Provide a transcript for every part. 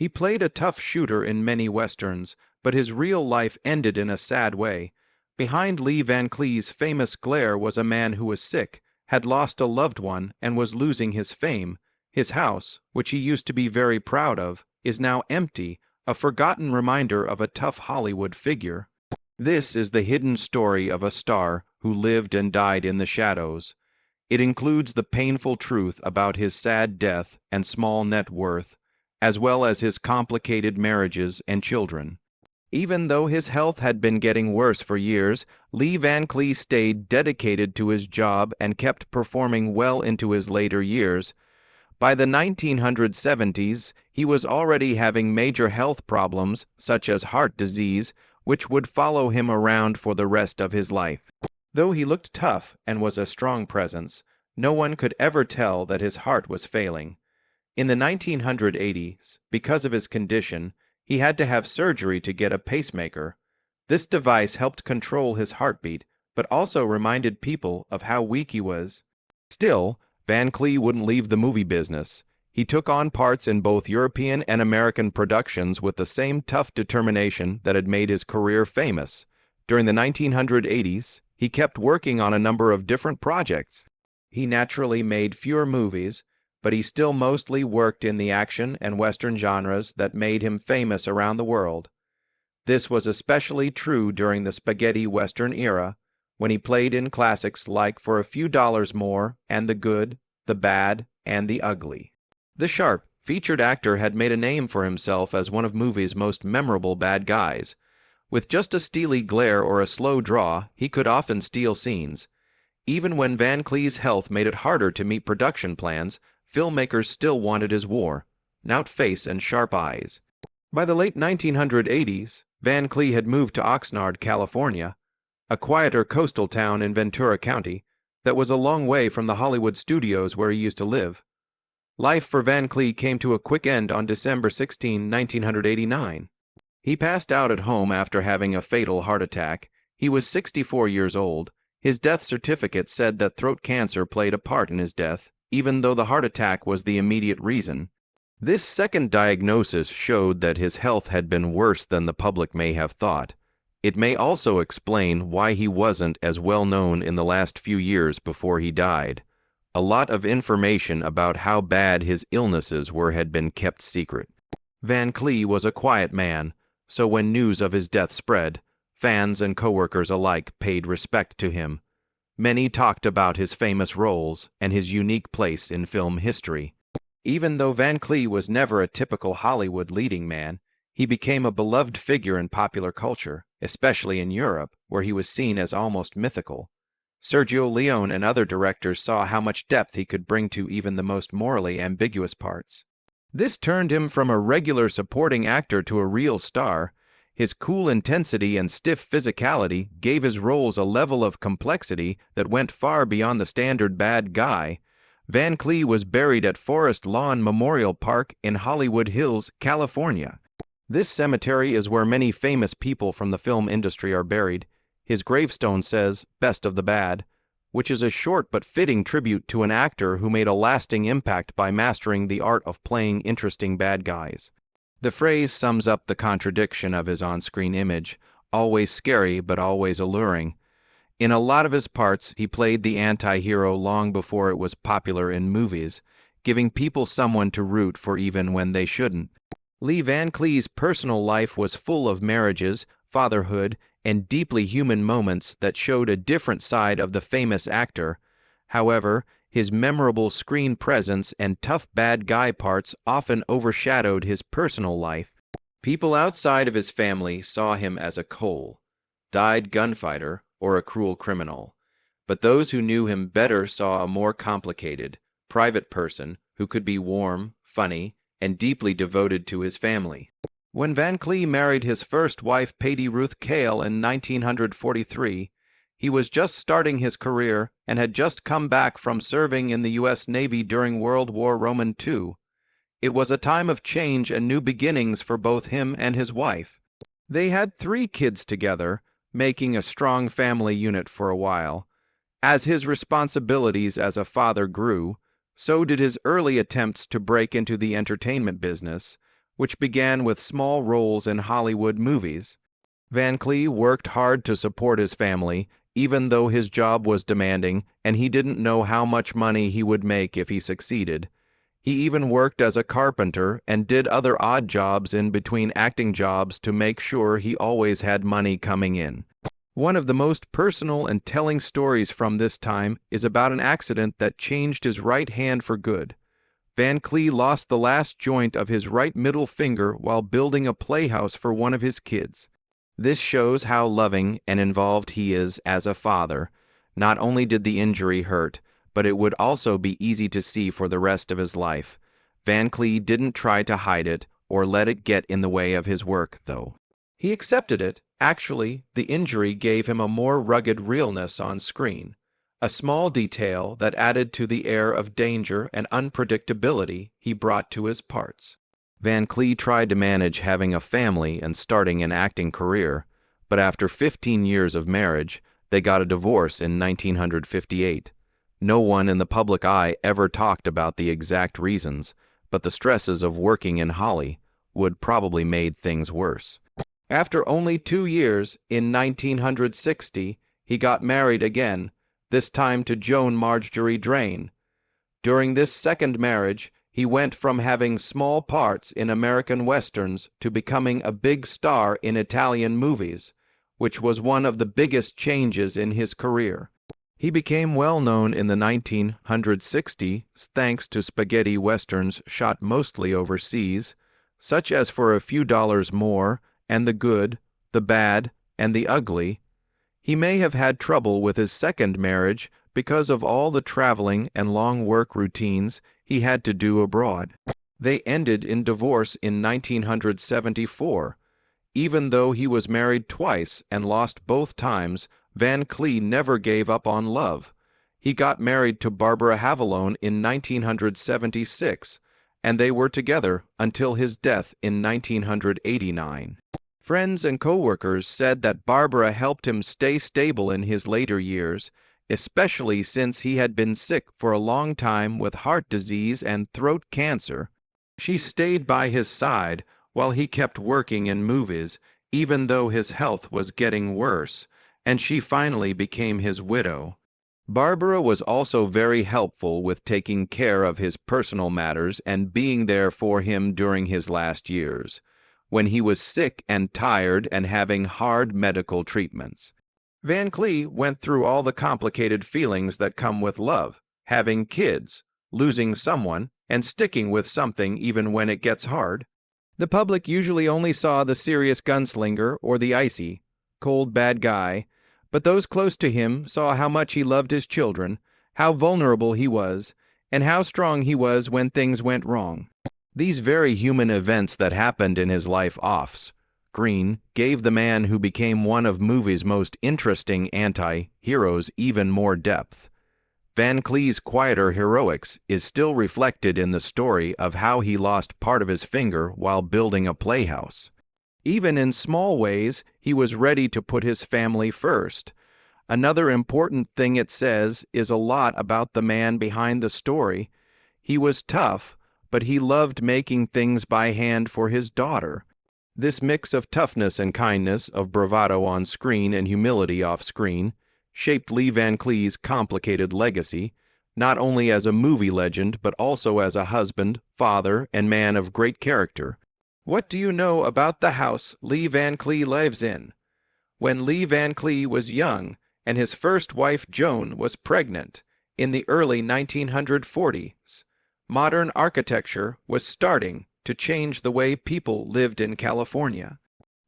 He played a tough shooter in many westerns, but his real life ended in a sad way. Behind Lee Van Cleef's famous glare was a man who was sick, had lost a loved one, and was losing his fame. His house, which he used to be very proud of, is now empty, a forgotten reminder of a tough Hollywood figure. This is the hidden story of a star who lived and died in the shadows. It includes the painful truth about his sad death and small net worth, as well as his complicated marriages and children. Even though his health had been getting worse for years, Lee Van Cleef stayed dedicated to his job and kept performing well into his later years. By the 1970s, he was already having major health problems, such as heart disease, which would follow him around for the rest of his life. Though he looked tough and was a strong presence, no one could ever tell that his heart was failing. In the 1980s, because of his condition, he had to have surgery to get a pacemaker. This device helped control his heartbeat, but also reminded people of how weak he was. Still, Van Cleef wouldn't leave the movie business. He took on parts in both European and American productions with the same tough determination that had made his career famous. During the 1980s, he kept working on a number of different projects. He naturally made fewer movies, but he still mostly worked in the action and Western genres that made him famous around the world. This was especially true during the spaghetti Western era, when he played in classics like For a Few Dollars More and The Good, the Bad, and the Ugly. The sharp, featured actor had made a name for himself as one of movies' most memorable bad guys. With just a steely glare or a slow draw, he could often steal scenes. Even when Van Cleef's health made it harder to meet production plans, filmmakers still wanted his worn-out face and sharp eyes. By the late 1980s, Van Cleef had moved to Oxnard, California, a quieter coastal town in Ventura County that was a long way from the Hollywood studios where he used to live. Life for Van Cleef came to a quick end on December 16, 1989. He passed out at home after having a fatal heart attack. He was 64 years old. His death certificate said that throat cancer played a part in his death, even though the heart attack was the immediate reason. This second diagnosis showed that his health had been worse than the public may have thought. It may also explain why he wasn't as well known in the last few years before he died. A lot of information about how bad his illnesses were had been kept secret. Van Cleef was a quiet man, so when news of his death spread, fans and coworkers alike paid respect to him. Many talked about his famous roles and his unique place in film history. Even though Van Cleef was never a typical Hollywood leading man, he became a beloved figure in popular culture, especially in Europe, where he was seen as almost mythical. Sergio Leone and other directors saw how much depth he could bring to even the most morally ambiguous parts. This turned him from a regular supporting actor to a real star. His cool intensity and stiff physicality gave his roles a level of complexity that went far beyond the standard bad guy. Van Cleef was buried at Forest Lawn Memorial Park in Hollywood Hills, California. This cemetery is where many famous people from the film industry are buried. His gravestone says, "Best of the Bad," which is a short but fitting tribute to an actor who made a lasting impact by mastering the art of playing interesting bad guys. The phrase sums up the contradiction of his on-screen image, always scary but always alluring. In a lot of his parts, he played the anti-hero long before it was popular in movies, giving people someone to root for even when they shouldn't. Lee Van Cleef's personal life was full of marriages, fatherhood, and deeply human moments that showed a different side of the famous actor. However, his memorable screen presence and tough bad guy parts often overshadowed his personal life. People outside of his family saw him as a cold-eyed gunfighter or a cruel criminal. But those who knew him better saw a more complicated, private person who could be warm, funny, and deeply devoted to his family. When Van Cleef married his first wife, Patty Ruth Cale, in 1943, he was just starting his career and had just come back from serving in the U.S. Navy during World War II. It was a time of change and new beginnings for both him and his wife. They had 3 kids together, making a strong family unit for a while. As his responsibilities as a father grew, so did his early attempts to break into the entertainment business. which began with small roles in Hollywood movies. Van Cleef worked hard to support his family, even though his job was demanding and he didn't know how much money he would make if he succeeded. He even worked as a carpenter and did other odd jobs in between acting jobs to make sure he always had money coming in. One of the most personal and telling stories from this time is about an accident that changed his right hand for good. Van Cleef lost the last joint of his right middle finger while building a playhouse for one of his kids. This shows how loving and involved he is as a father. Not only did the injury hurt, but it would also be easy to see for the rest of his life. Van Cleef didn't try to hide it or let it get in the way of his work, though. He accepted it. Actually, the injury gave him a more rugged realness on screen, a small detail that added to the air of danger and unpredictability he brought to his parts. Van Cleef tried to manage having a family and starting an acting career, but after 15 years of marriage, they got a divorce in 1958. No one in the public eye ever talked about the exact reasons, but the stresses of working in Hollywood probably made things worse. After only 2 years, in 1960, he got married again, this time to Joan Marjorie Drain. During this second marriage, he went from having small parts in American westerns to becoming a big star in Italian movies, which was one of the biggest changes in his career. He became well known in the 1960s thanks to spaghetti westerns shot mostly overseas, such as For a Few Dollars More and The Good, The Bad, and The Ugly. He may have had trouble with his second marriage because of all the traveling and long work routines he had to do abroad. They ended in divorce in 1974. Even though he was married twice and lost both times, Van Cleef never gave up on love. He got married to Barbara Havilone in 1976, and they were together until his death in 1989. Friends and co-workers said that Barbara helped him stay stable in his later years, especially since he had been sick for a long time with heart disease and throat cancer. She stayed by his side while he kept working in movies, even though his health was getting worse, and she finally became his widow. Barbara was also very helpful with taking care of his personal matters and being there for him during his last years, when he was sick and tired and having hard medical treatments. Van Cleef went through all the complicated feelings that come with love, having kids, losing someone, and sticking with something even when it gets hard. The public usually only saw the serious gunslinger or the icy, cold bad guy, but those close to him saw how much he loved his children, how vulnerable he was, and how strong he was when things went wrong. These very human events that happened in his life off-screen gave the man who became one of movies' most interesting anti-heroes even more depth. Van Cleef's quieter heroics is still reflected in the story of how he lost part of his finger while building a playhouse. Even in small ways, he was ready to put his family first. Another important thing it says is a lot about the man behind the story. He was tough, but he loved making things by hand for his daughter. This mix of toughness and kindness, of bravado on screen and humility off screen, shaped Lee Van Cleef's complicated legacy, not only as a movie legend but also as a husband, father, and man of great character. What do you know about the house Lee Van Cleef lives in? When Lee Van Cleef was young and his first wife Joan was pregnant in the early 1940s, modern architecture was starting to change the way people lived in California.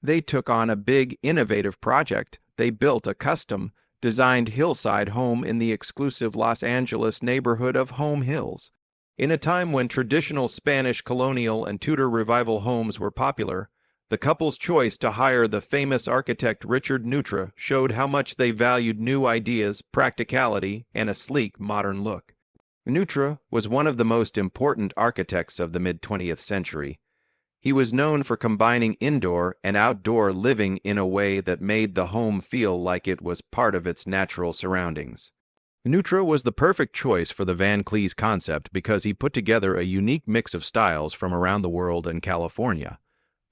They took on a big, innovative project. They built a custom-designed hillside home in the exclusive Los Angeles neighborhood of Home Hills. In a time when traditional Spanish colonial and Tudor revival homes were popular, the couple's choice to hire the famous architect Richard Neutra showed how much they valued new ideas, practicality, and a sleek, modern look. Neutra was one of the most important architects of the mid-20th century. He was known for combining indoor and outdoor living in a way that made the home feel like it was part of its natural surroundings. Neutra was the perfect choice for the Van Cleef concept because he put together a unique mix of styles from around the world and California.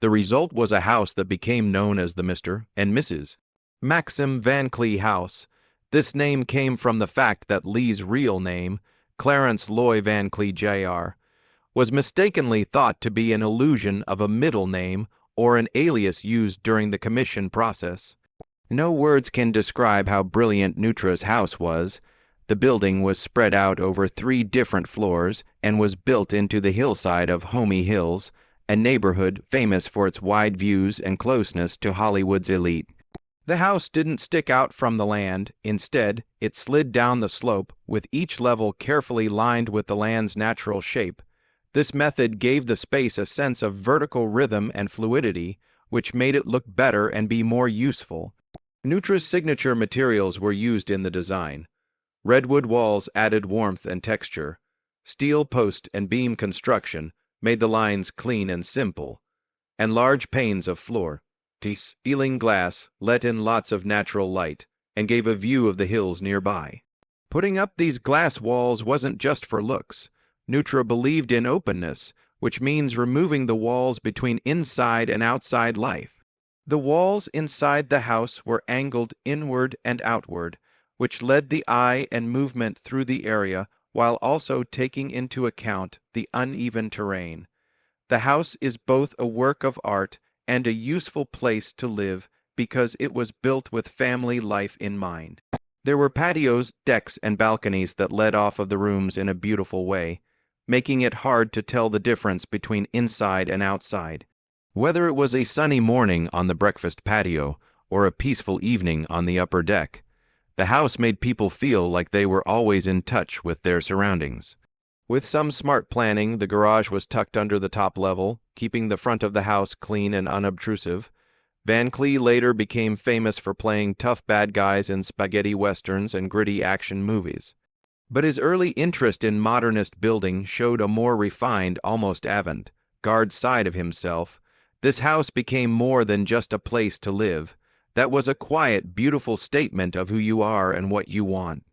The result was a house that became known as the Mr. and Mrs. Maxim Van Cleef House. This name came from the fact that Lee's real name, Clarence Loy Van Cleef Jr., was mistakenly thought to be an illusion of a middle name or an alias used during the commission process. No words can describe how brilliant Neutra's house was. The building was spread out over 3 different floors and was built into the hillside of Homey Hills, a neighborhood famous for its wide views and closeness to Hollywood's elite. The house didn't stick out from the land. Instead, it slid down the slope, with each level carefully lined with the land's natural shape. This method gave the space a sense of vertical rhythm and fluidity, which made it look better and be more useful. Neutra's signature materials were used in the design. Redwood walls added warmth and texture. Steel post and beam construction made the lines clean and simple. And large panes of ceiling glass let in lots of natural light and gave a view of the hills nearby. Putting up these glass walls wasn't just for looks. Neutra believed in openness, which means removing the walls between inside and outside life. The walls inside the house were angled inward and outward, which led the eye and movement through the area while also taking into account the uneven terrain. The house is both a work of art and a useful place to live because it was built with family life in mind. There were patios, decks, and balconies that led off of the rooms in a beautiful way, making it hard to tell the difference between inside and outside. Whether it was a sunny morning on the breakfast patio or a peaceful evening on the upper deck, the house made people feel like they were always in touch with their surroundings. With some smart planning, the garage was tucked under the top level, keeping the front of the house clean and unobtrusive. Van Cleef later became famous for playing tough bad guys in spaghetti westerns and gritty action movies. But his early interest in modernist building showed a more refined, almost avant-garde side of himself. This house became more than just a place to live. That was a quiet, beautiful statement of who you are and what you want.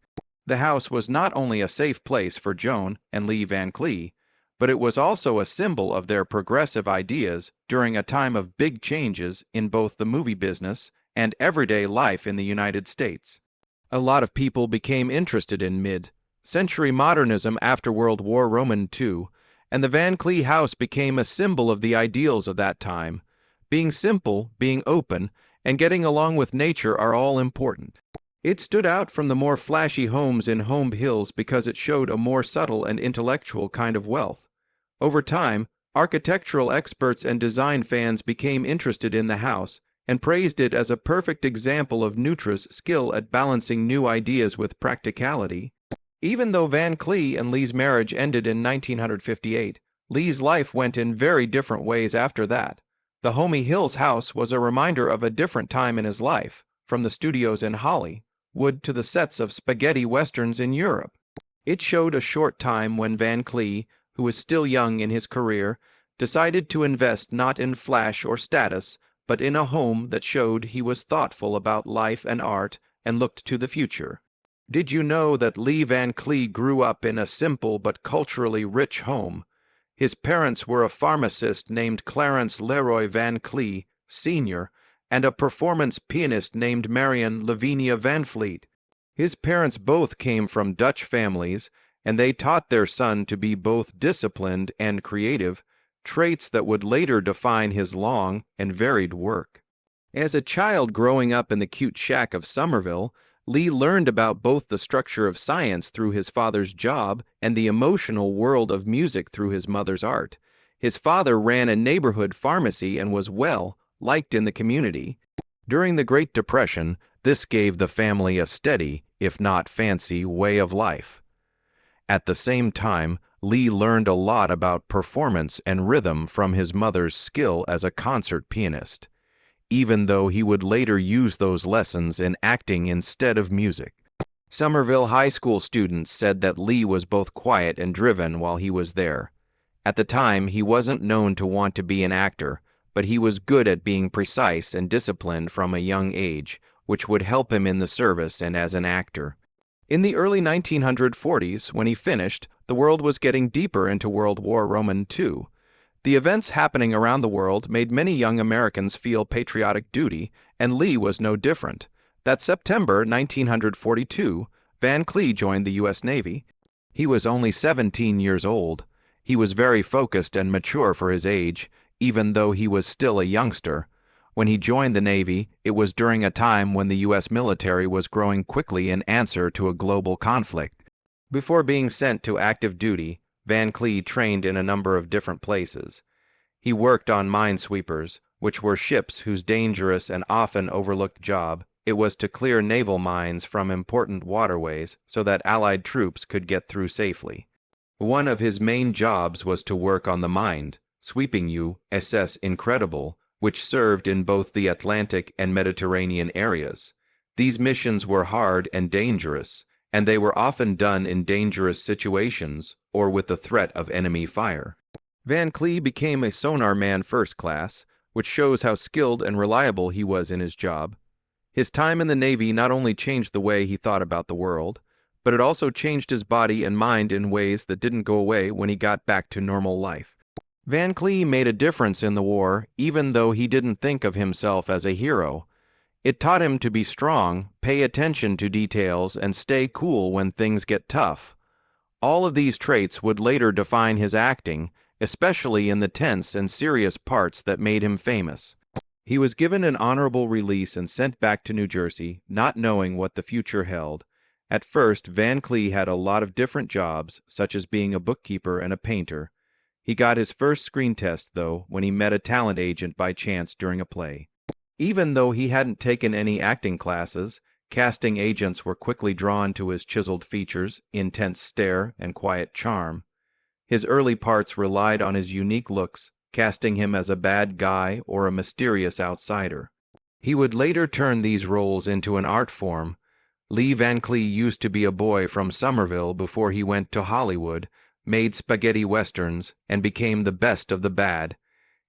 The house was not only a safe place for Joan and Lee Van Cleef, but it was also a symbol of their progressive ideas during a time of big changes in both the movie business and everyday life in the United States. A lot of people became interested in mid-century modernism after World War II, and the Van Cleef house became a symbol of the ideals of that time. Being simple, being open, and getting along with nature are all important. It stood out from the more flashy homes in Home Hills because it showed a more subtle and intellectual kind of wealth. Over time, architectural experts and design fans became interested in the house and praised it as a perfect example of Neutra's skill at balancing new ideas with practicality. Even though Van Cleef and Lee's marriage ended in 1958, Lee's life went in very different ways after that. The Homey Hills house was a reminder of a different time in his life, from the studios in Hollywood to the sets of spaghetti westerns in Europe. It showed a short time when Van Cleef, who was still young in his career, decided to invest not in flash or status, but in a home that showed he was thoughtful about life and art and looked to the future. Did you know that Lee Van Cleef grew up in a simple but culturally rich home? His parents were a pharmacist named Clarence Leroy Van Cleef, Sr., and a performance pianist named Marion Lavinia Van Fleet. His parents both came from Dutch families, and they taught their son to be both disciplined and creative, traits that would later define his long and varied work. As a child growing up in the cute shack of Somerville, Lee learned about both the structure of science through his father's job and the emotional world of music through his mother's art. His father ran a neighborhood pharmacy and was well-liked in the community. During the Great Depression, this gave the family a steady, if not fancy, way of life. At the same time, Lee learned a lot about performance and rhythm from his mother's skill as a concert pianist, even though he would later use those lessons in acting instead of music. Somerville High School students said that Lee was both quiet and driven while he was there. At the time, he wasn't known to want to be an actor, but he was good at being precise and disciplined from a young age, which would help him in the service and as an actor. In the early 1940s, when he finished, the world was getting deeper into World War II. The events happening around the world made many young Americans feel patriotic duty, and Lee was no different. That September 1942, Van Cleef joined the U.S. Navy. He was only 17 years old. He was very focused and mature for his age, even though he was still a youngster. When he joined the Navy, it was during a time when the U.S. military was growing quickly in answer to a global conflict. Before being sent to active duty, Van Cleef trained in a number of different places. He worked on minesweepers, which were ships whose dangerous and often overlooked job it was to clear naval mines from important waterways so that Allied troops could get through safely. One of his main jobs was to work on the mine-sweeping USS Incredible, which served in both the Atlantic and Mediterranean areas. These missions were hard and dangerous, and they were often done in dangerous situations or with the threat of enemy fire. Van Cleef became a sonar man first class, which shows how skilled and reliable he was in his job. His time in the Navy not only changed the way he thought about the world, but it also changed his body and mind in ways that didn't go away when he got back to normal life. Van Cleef made a difference in the war, even though he didn't think of himself as a hero. It taught him to be strong, pay attention to details, and stay cool when things get tough. All of these traits would later define his acting, especially in the tense and serious parts that made him famous. He was given an honorable release and sent back to New Jersey, not knowing what the future held. At first, Van Cleef had a lot of different jobs, such as being a bookkeeper and a painter. He got his first screen test, though, when he met a talent agent by chance during a play. Even though he hadn't taken any acting classes, casting agents were quickly drawn to his chiseled features, intense stare, and quiet charm. His early parts relied on his unique looks, casting him as a bad guy or a mysterious outsider. He would later turn these roles into an art form. Lee Van Cleef used to be a boy from Somerville before he went to Hollywood, made spaghetti westerns, and became the best of the bad.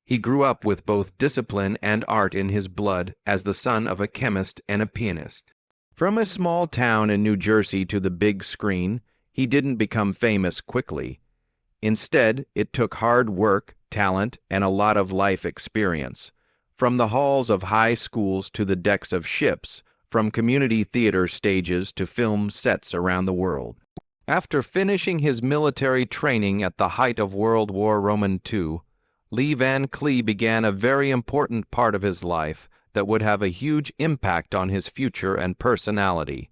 He grew up with both discipline and art in his blood as the son of a chemist and a pianist. From a small town in New Jersey to the big screen, he didn't become famous quickly. Instead, it took hard work, talent, and a lot of life experience. From the halls of high schools to the decks of ships, from community theater stages to film sets around the world. After finishing his military training at the height of World War II, Lee Van Cleef began a very important part of his life that would have a huge impact on his future and personality.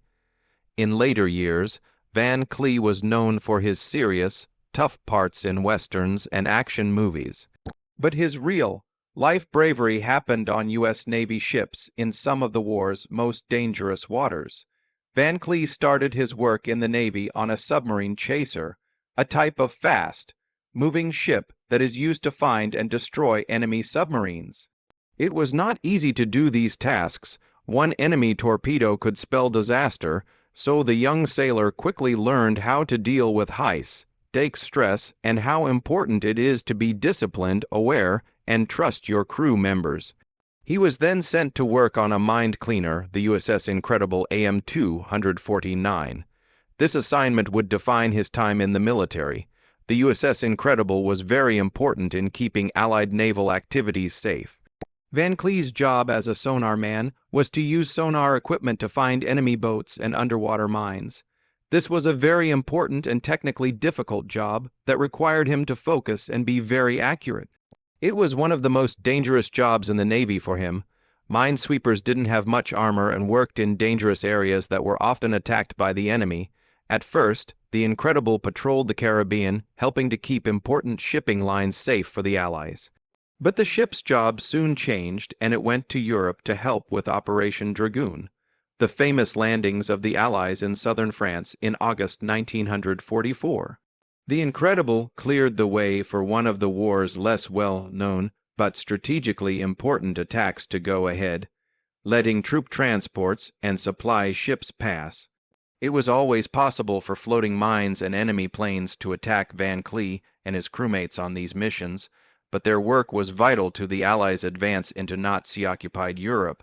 In later years, Van Cleef was known for his serious, tough parts in westerns and action movies. But his real-life bravery happened on U.S. Navy ships in some of the war's most dangerous waters. Van Cleef started his work in the Navy on a submarine chaser, a type of fast-moving ship that is used to find and destroy enemy submarines. It was not easy to do these tasks. One enemy torpedo could spell disaster, so the young sailor quickly learned how to deal with high-stake stress and how important it is to be disciplined, aware, and trust your crew members. He was then sent to work on a mine cleaner, the USS Incredible AM-249. This assignment would define his time in the military. The USS Incredible was very important in keeping Allied naval activities safe. Van Cleef's job as a sonar man was to use sonar equipment to find enemy boats and underwater mines. This was a very important and technically difficult job that required him to focus and be very accurate. It was one of the most dangerous jobs in the Navy for him. Minesweepers didn't have much armor and worked in dangerous areas that were often attacked by the enemy. At first, the Incredible patrolled the Caribbean, helping to keep important shipping lines safe for the Allies. But the ship's job soon changed, and it went to Europe to help with Operation Dragoon, the famous landings of the Allies in southern France in August 1944. The Incredible cleared the way for one of the war's less well-known but strategically important attacks to go ahead, letting troop transports and supply ships pass. It was always possible for floating mines and enemy planes to attack Van Cleef and his crewmates on these missions, but their work was vital to the Allies' advance into Nazi-occupied Europe.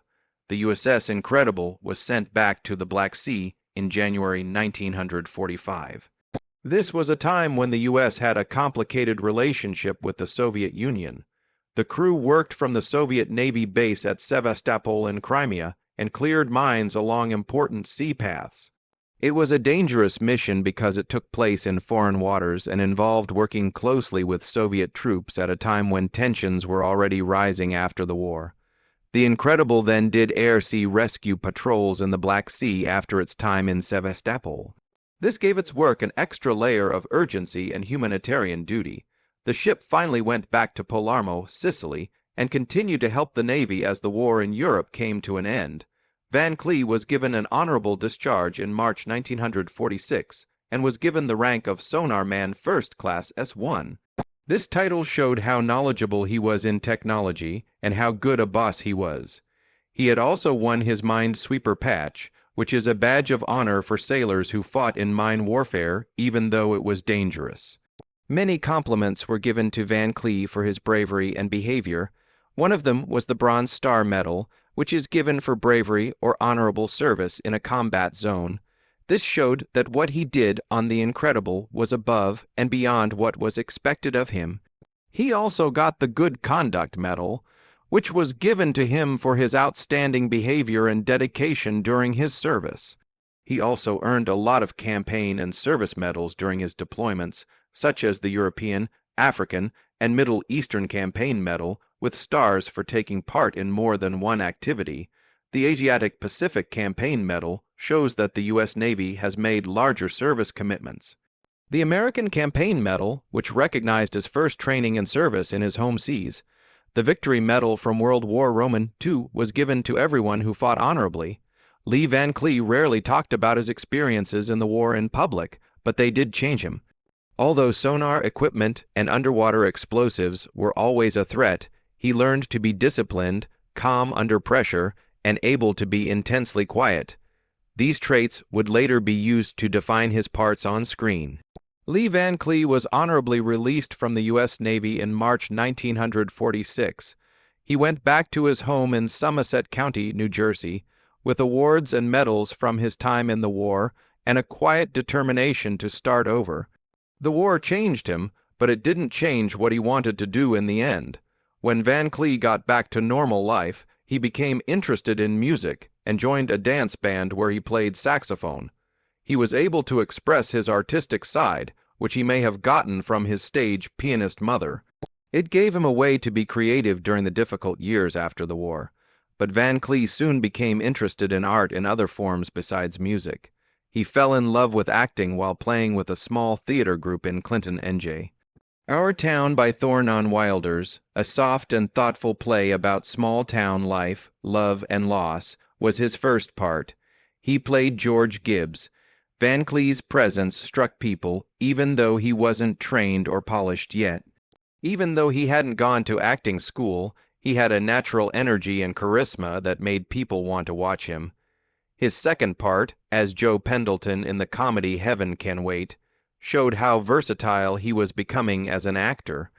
The USS Incredible was sent back to the Black Sea in January 1945. This was a time when the U.S. had a complicated relationship with the Soviet Union. The crew worked from the Soviet Navy base at Sevastopol in Crimea and cleared mines along important sea paths. It was a dangerous mission because it took place in foreign waters and involved working closely with Soviet troops at a time when tensions were already rising after the war. The Incredible then did air-sea rescue patrols in the Black Sea after its time in Sevastopol. This gave its work an extra layer of urgency and humanitarian duty. The ship finally went back to Palermo, Sicily, and continued to help the Navy as the war in Europe came to an end. Van Cleef was given an honorable discharge in March 1946 and was given the rank of Sonar Man First Class S1. This title showed how knowledgeable he was in technology and how good a boss he was. He had also won his Minesweeper patch, which is a badge of honor for sailors who fought in mine warfare even though it was dangerous. Many compliments were given to Van Cleef for his bravery and behavior. One of them was the Bronze Star Medal, which is given for bravery or honorable service in a combat zone. This showed that what he did on the Incredible was above and beyond what was expected of him. He also got the Good Conduct Medal, which was given to him for his outstanding behavior and dedication during his service. He also earned a lot of campaign and service medals during his deployments, such as the European, African, and Middle Eastern Campaign Medal, with stars for taking part in more than one activity. The Asiatic Pacific Campaign Medal shows that the U.S. Navy has made larger service commitments. The American Campaign Medal, which recognized his first training and service in his home seas. The Victory Medal from World War II was given to everyone who fought honorably. Lee Van Cleef rarely talked about his experiences in the war in public, but they did change him. Although sonar equipment and underwater explosives were always a threat, he learned to be disciplined, calm under pressure, and able to be intensely quiet. These traits would later be used to define his parts on screen. Lee Van Cleef was honorably released from the U.S. Navy in March 1946. He went back to his home in Somerset County, New Jersey, with awards and medals from his time in the war and a quiet determination to start over. The war changed him, but it didn't change what he wanted to do in the end. When Van Cleef got back to normal life, he became interested in music and joined a dance band where he played saxophone. He was able to express his artistic side, which he may have gotten from his stage pianist mother. It gave him a way to be creative during the difficult years after the war. But Van Cleef soon became interested in art in other forms besides music. He fell in love with acting while playing with a small theater group in Clinton, NJ. Our Town by Thornton Wilders, a soft and thoughtful play about small-town life, love, and loss, was his first part. He played George Gibbs. Van Cleef's presence struck people even though he wasn't trained or polished yet. Even though he hadn't gone to acting school, he had a natural energy and charisma that made people want to watch him. His second part, as Joe Pendleton in the comedy Heaven Can Wait, showed how versatile he was becoming as an actor.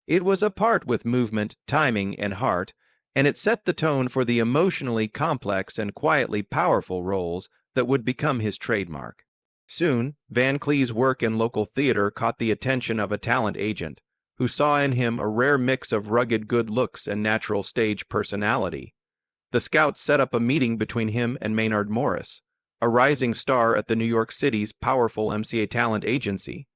It was a part with movement, timing, and heart, and it set the tone for the emotionally complex and quietly powerful roles that would become his trademark. Soon, Van Cleef's work in local theater caught the attention of a talent agent, who saw in him a rare mix of rugged good looks and natural stage personality. The Scouts set up a meeting between him and Maynard Morris, a rising star at the New York City's powerful MCA talent agency.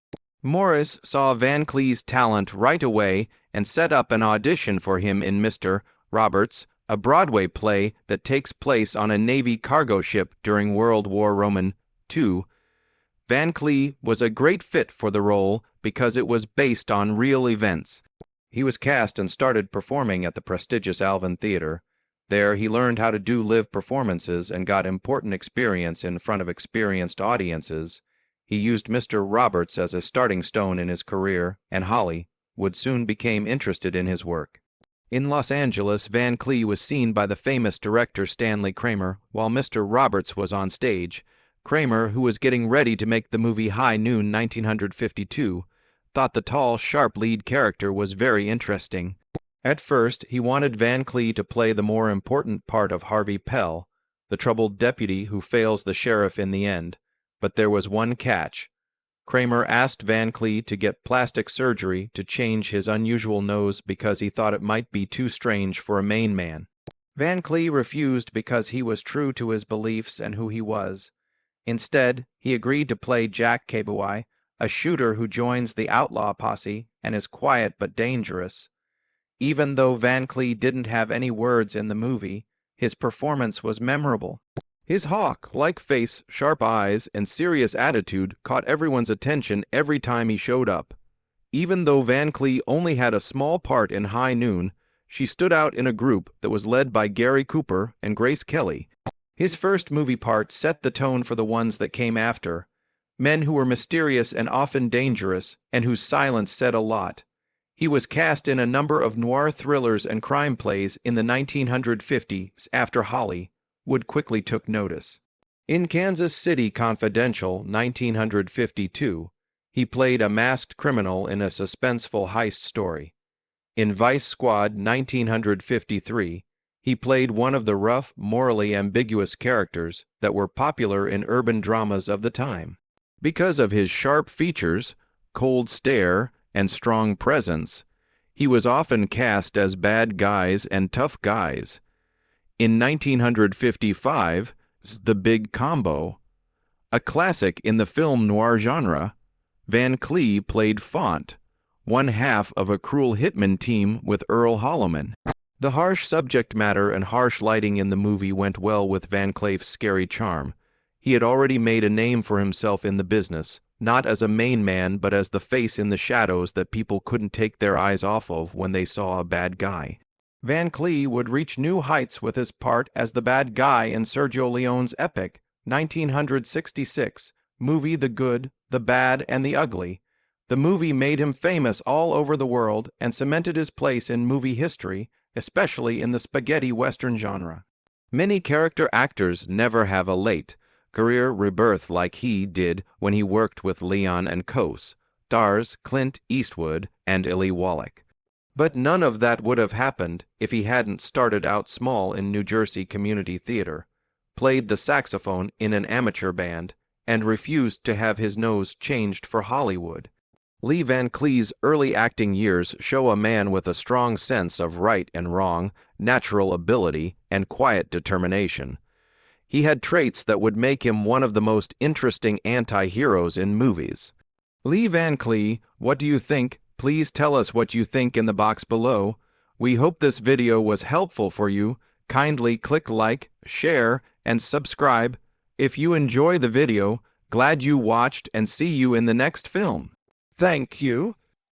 Morris saw Van Cleef's talent right away and set up an audition for him in Mr. Roberts, a Broadway play that takes place on a Navy cargo ship during World War II. Van Cleef was a great fit for the role because it was based on real events. He was cast and started performing at the prestigious Alvin Theater. There, he learned how to do live performances and got important experience in front of experienced audiences. He used Mr. Roberts as a starting stone in his career, and Hollywood soon became interested in his work. In Los Angeles, Van Cleef was seen by the famous director Stanley Kramer while Mr. Roberts was on stage. Kramer, who was getting ready to make the movie High Noon 1952, thought the tall, sharp lead character was very interesting. At first, he wanted Van Cleef to play the more important part of Harvey Pell, the troubled deputy who fails the sheriff in the end. But there was one catch. Kramer asked Van Cleef to get plastic surgery to change his unusual nose because he thought it might be too strange for a Maine man. Van Cleef refused because he was true to his beliefs and who he was. Instead, he agreed to play Jack Kabawai, a shooter who joins the outlaw posse and is quiet but dangerous. Even though Van Cleef didn't have any words in the movie, his performance was memorable. His hawk-like face, sharp eyes, and serious attitude caught everyone's attention every time he showed up. Even though Van Cleef only had a small part in High Noon, she stood out in a group that was led by Gary Cooper and Grace Kelly. His first movie part set the tone for the ones that came after, men who were mysterious and often dangerous, and whose silence said a lot. He was cast in a number of noir thrillers and crime plays in the 1950s after Hollywood quickly took notice. In Kansas City Confidential, 1952, he played a masked criminal in a suspenseful heist story. In Vice Squad, 1953, he played one of the rough, morally ambiguous characters that were popular in urban dramas of the time. Because of his sharp features, cold stare, and strong presence, he was often cast as bad guys and tough guys. In 1955, The Big Combo, a classic in the film noir genre, Van Cleef played Font, one half of a cruel hitman team with Earl Holliman. The harsh subject matter and harsh lighting in the movie went well with Van Cleef's scary charm. He had already made a name for himself in the business, not as a main man but as the face in the shadows that people couldn't take their eyes off of when they saw a bad guy. Van Cleef would reach new heights with his part as the bad guy in Sergio Leone's epic, 1966, movie The Good, the Bad, and the Ugly. The movie made him famous all over the world and cemented his place in movie history, especially in the spaghetti western genre. Many character actors never have a late career rebirth like he did when he worked with Leon and Coase, stars Clint Eastwood and Illy Wallach. But none of that would have happened if he hadn't started out small in New Jersey Community Theater, played the saxophone in an amateur band, and refused to have his nose changed for Hollywood. Lee Van Cleef's early acting years show a man with a strong sense of right and wrong, natural ability, and quiet determination. He had traits that would make him one of the most interesting anti-heroes in movies. Lee Van Cleef, what do you think? Please tell us what you think in the box below. We hope this video was helpful for you. Kindly click like, share, and subscribe. If you enjoy the video, glad you watched and see you in the next film. Thank you.